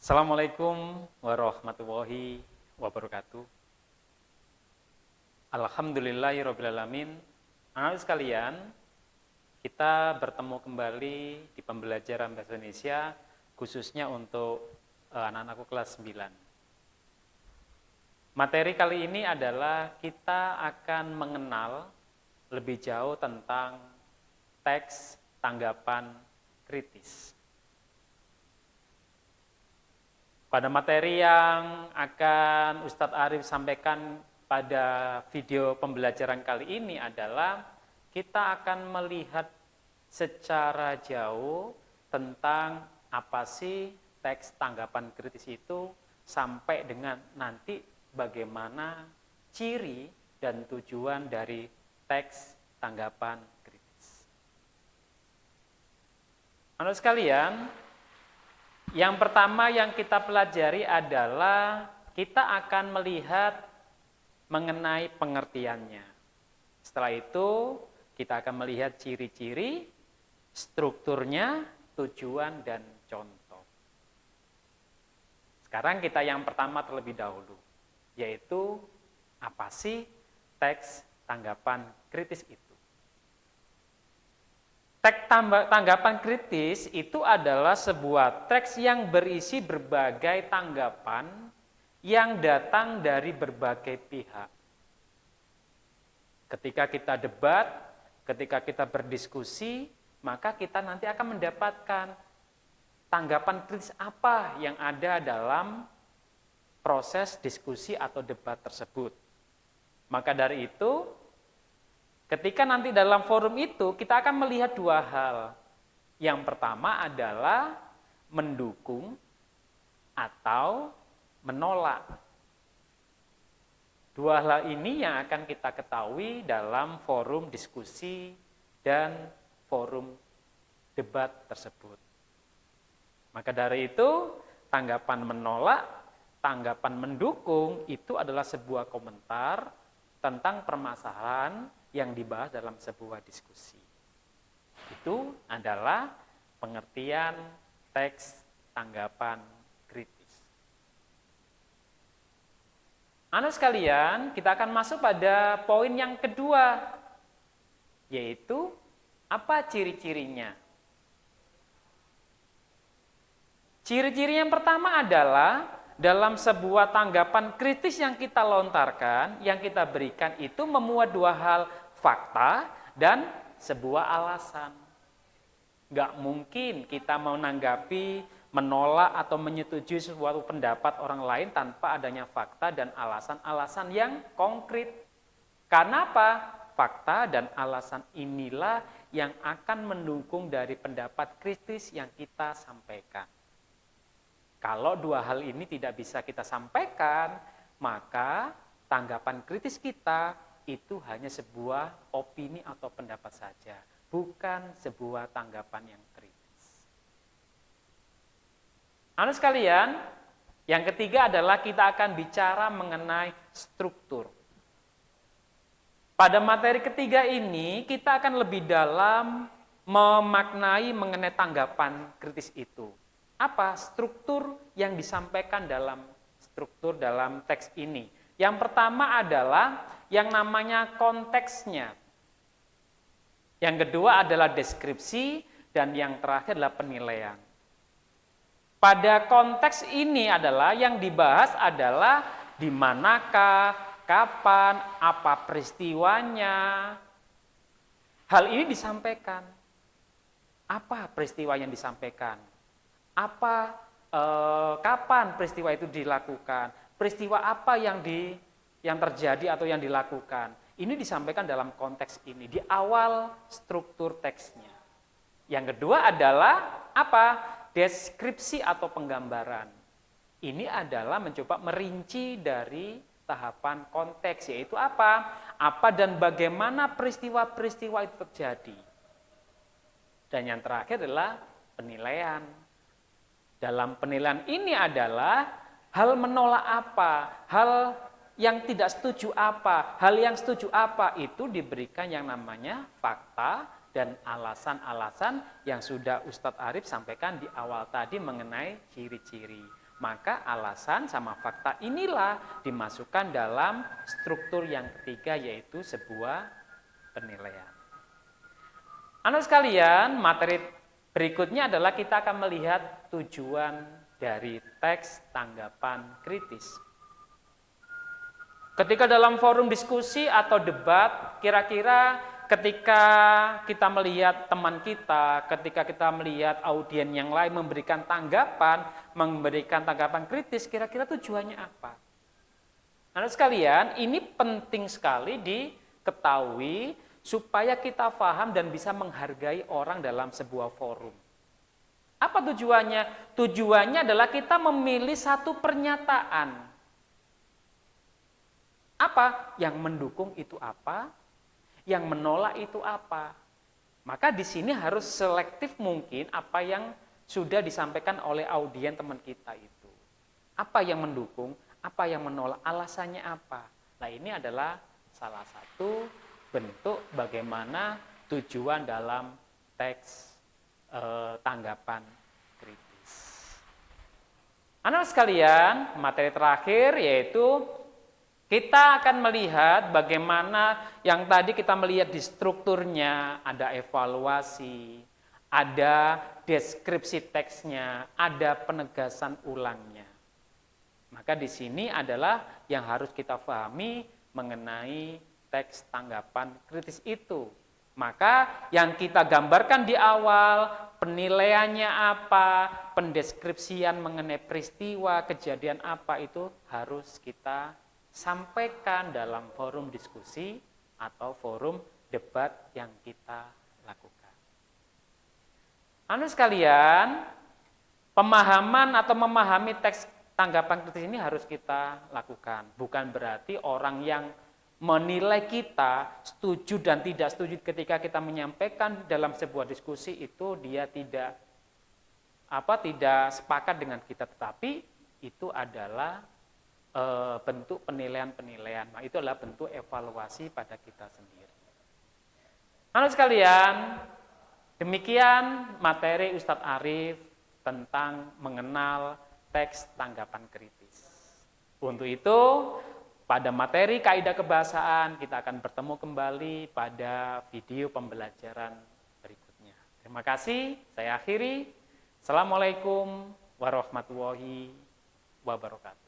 Assalamualaikum warahmatullahi wabarakatuh. Alhamdulillahirrabbilalamin. Anak-anak sekalian, kita bertemu kembali di pembelajaran Bahasa Indonesia khususnya untuk anak-anakku kelas 9. Materi kali ini adalah kita akan mengenal lebih jauh tentang teks tanggapan kritis. Pada materi yang akan Ustadz Arif sampaikan pada video pembelajaran kali ini adalah kita akan melihat secara jauh tentang apa sih teks tanggapan kritis itu sampai dengan nanti bagaimana ciri dan tujuan dari teks tanggapan kritis. Anak sekalian, yang pertama yang kita pelajari adalah kita akan melihat mengenai pengertiannya. Setelah itu kita akan melihat ciri-ciri, strukturnya, tujuan, dan contoh. Sekarang kita yang pertama terlebih dahulu, yaitu apa sih teks tanggapan kritis itu? Teks tanggapan kritis itu adalah sebuah teks yang berisi berbagai tanggapan yang datang dari berbagai pihak. Ketika kita debat, ketika kita berdiskusi, maka kita nanti akan mendapatkan tanggapan kritis apa yang ada dalam proses diskusi atau debat tersebut. Maka dari itu, ketika nanti dalam forum itu kita akan melihat dua hal. Yang pertama adalah mendukung atau menolak. Dua hal ini yang akan kita ketahui dalam forum diskusi dan forum debat tersebut. Maka dari itu, tanggapan menolak, tanggapan mendukung itu adalah sebuah komentar tentang permasalahan yang dibahas dalam sebuah diskusi. Itu adalah pengertian teks tanggapan kritis. Anak sekalian, kita akan masuk pada poin yang kedua, yaitu apa ciri-cirinya. Ciri-ciri yang pertama adalah dalam sebuah tanggapan kritis yang kita lontarkan, yang kita berikan itu memuat dua hal, fakta dan sebuah alasan. Nggak mungkin kita mau menanggapi, menolak atau menyetujui suatu pendapat orang lain tanpa adanya fakta dan alasan-alasan yang konkret. Karena apa? Fakta dan alasan inilah yang akan mendukung dari pendapat kritis yang kita sampaikan. Kalau dua hal ini tidak bisa kita sampaikan, maka tanggapan kritis kita itu hanya sebuah opini atau pendapat saja, bukan sebuah tanggapan yang kritis. Anak sekalian, yang ketiga adalah kita akan bicara mengenai struktur. Pada materi ketiga ini, kita akan lebih dalam memaknai mengenai tanggapan kritis itu. Apa struktur yang disampaikan dalam teks ini? Yang pertama adalah yang namanya konteksnya. Yang kedua adalah deskripsi dan yang terakhir adalah penilaian. Pada konteks ini adalah yang dibahas adalah di manakah, kapan, apa peristiwanya. Hal ini disampaikan. Apa peristiwa yang disampaikan? Kapan peristiwa itu dilakukan? Peristiwa apa yang terjadi atau yang dilakukan? Ini disampaikan dalam konteks ini di awal struktur teksnya. Yang kedua adalah apa? Deskripsi atau penggambaran. Ini adalah mencoba merinci dari tahapan konteks, yaitu apa? Apa dan bagaimana peristiwa-peristiwa itu terjadi. Dan yang terakhir adalah penilaian. Dalam penilaian ini adalah hal menolak apa, hal yang tidak setuju apa, hal yang setuju apa, itu diberikan yang namanya fakta dan alasan-alasan yang sudah Ustadz Arif sampaikan di awal tadi mengenai ciri-ciri. maka alasan sama fakta inilah dimasukkan dalam struktur yang ketiga, yaitu sebuah penilaian. Anak sekalian, materi berikutnya adalah kita akan melihat tujuan dari teks tanggapan kritis. Ketika dalam forum diskusi atau debat, kira-kira ketika kita melihat teman kita, ketika kita melihat audien yang lain memberikan tanggapan kritis, kira-kira tujuannya apa? Anak sekalian, ini penting sekali diketahui supaya kita paham dan bisa menghargai orang dalam sebuah forum. Apa tujuannya? Tujuannya adalah kita memilih satu pernyataan. Apa? Yang mendukung itu apa? Yang menolak itu apa? Maka di sini harus selektif mungkin apa yang sudah disampaikan oleh audien teman kita itu. Apa yang mendukung? Apa yang menolak? Alasannya apa? Nah, ini adalah salah satu bentuk bagaimana tujuan dalam teks tanggapan kritis. Anak sekalian, materi terakhir yaitu kita akan melihat bagaimana yang tadi kita melihat di strukturnya, ada evaluasi, ada deskripsi teksnya, ada penegasan ulangnya. Maka di sini adalah yang harus kita pahami mengenai teks tanggapan kritis itu. Maka yang kita gambarkan di awal, penilaiannya apa, pendeskripsian mengenai peristiwa, kejadian apa itu harus kita sampaikan dalam forum diskusi atau forum debat yang kita lakukan. Anak sekalian, pemahaman atau memahami teks tanggapan kritis ini harus kita lakukan. Bukan berarti orang yang menilai kita setuju dan tidak setuju ketika kita menyampaikan dalam sebuah diskusi itu dia tidak sepakat dengan kita, tetapi itu adalah bentuk penilaian-penilaian. Nah, itu adalah bentuk evaluasi pada kita sendiri. Anak sekalian, demikian materi Ustadz Arif tentang mengenal teks tanggapan kritis. Untuk itu, pada materi kaidah kebahasaan kita akan bertemu kembali pada video pembelajaran berikutnya. Terima kasih, saya akhiri. Assalamualaikum warahmatullahi wabarakatuh.